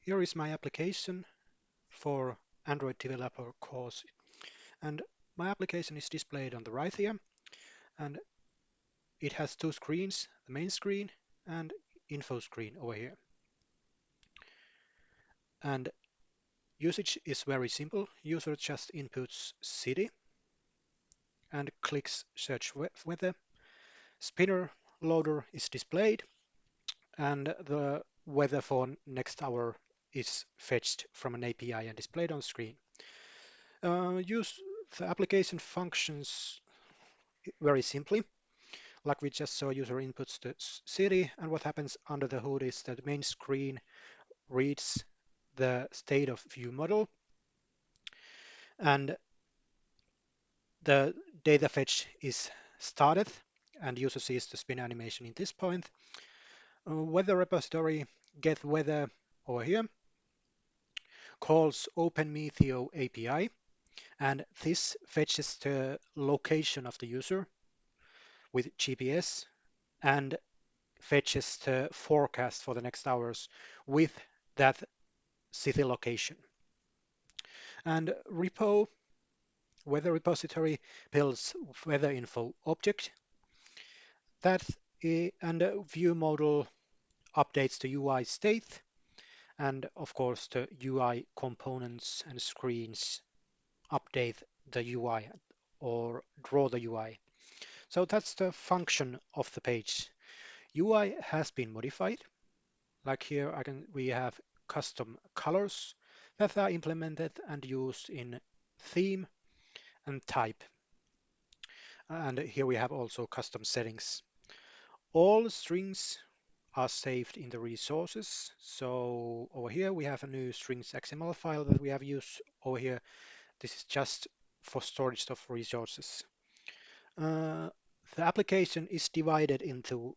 Here is my application for Android developer course, and my application is displayed on the right here, and it has two screens, the main screen and info screen over here. And usage is very simple. User just inputs city and clicks search weather. Spinner loader is displayed, and the weather for next hour is fetched from an API and displayed on screen. Use the application functions very simply. Like we just saw, user inputs the city, and what happens under the hood is that the main screen reads the state of view model, and the data fetch is started, and user sees the spin animation in this point. Weather repository get weather over here calls OpenMeteor API, and this fetches the location of the user with GPS and fetches the forecast for the next hours with that city location. And repo, weather repository, builds weather info object that and view model updates the UI state, and of course the UI components and screens update the UI or draw the UI. So that's the function of the page. UI has been modified. Like here, we have custom colors that are implemented and used in theme and type. And here we have also custom settings. All strings are saved in the resources. So over here we have a new strings XML file that we have used over here. This is just for storage of resources. Uh, the application is divided into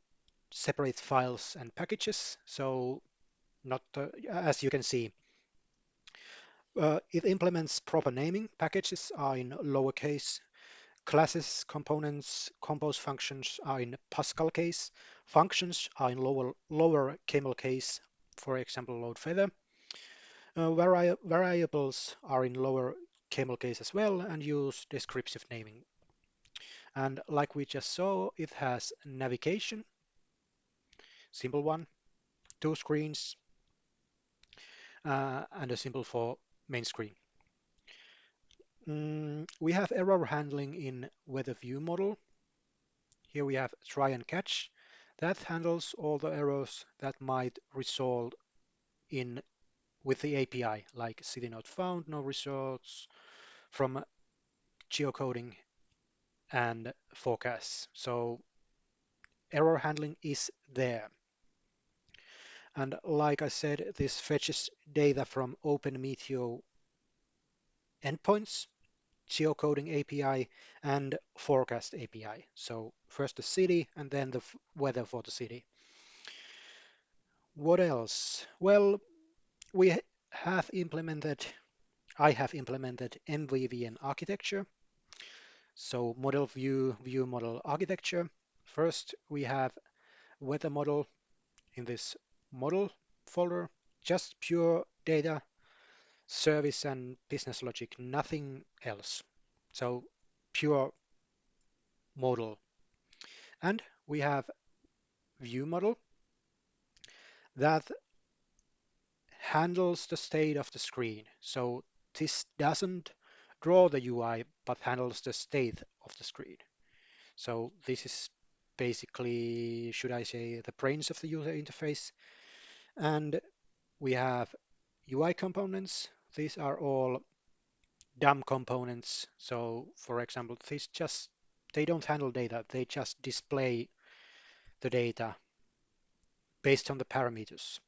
separate files and packages. So not as you can see, it implements proper naming. Packages are in lowercase. Classes, components, compose functions are in Pascal case. Functions are in lower camel case, for example, load feather. Variables are in lower camel case as well and use descriptive naming. And like we just saw, it has navigation, simple one, two screens, and a symbol for main screen. We have error handling in weather view model. Here we have try and catch. That handles all the errors that might result in with the API, like city not found, no results from geocoding and forecasts. So error handling is there. And like I said, this fetches data from OpenMeteor endpoints, geocoding API, and forecast API. So first the city and then the weather for the city. What else? Well, we have implemented, I have implemented MVVM architecture. So model view model architecture. First, we have weather model in this model folder, just pure data, service and business logic, nothing else. So pure model. And we have view model that handles the state of the screen. So this doesn't draw the UI, but handles the state of the screen. So this is basically, should I say, the brains of the user interface. And we have UI components. These are all dumb components. So for example, they don't handle data. They just display the data based on the parameters.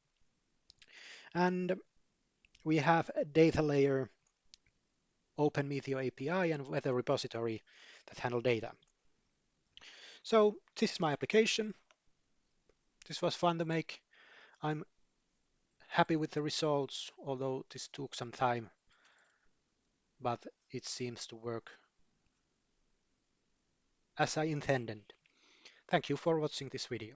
And we have a data layer, OpenMeteor API, and weather repository that handle data. So this is my application. This was fun to make. I'm happy with the results, although this took some time, but it seems to work as I intended. Thank you for watching this video.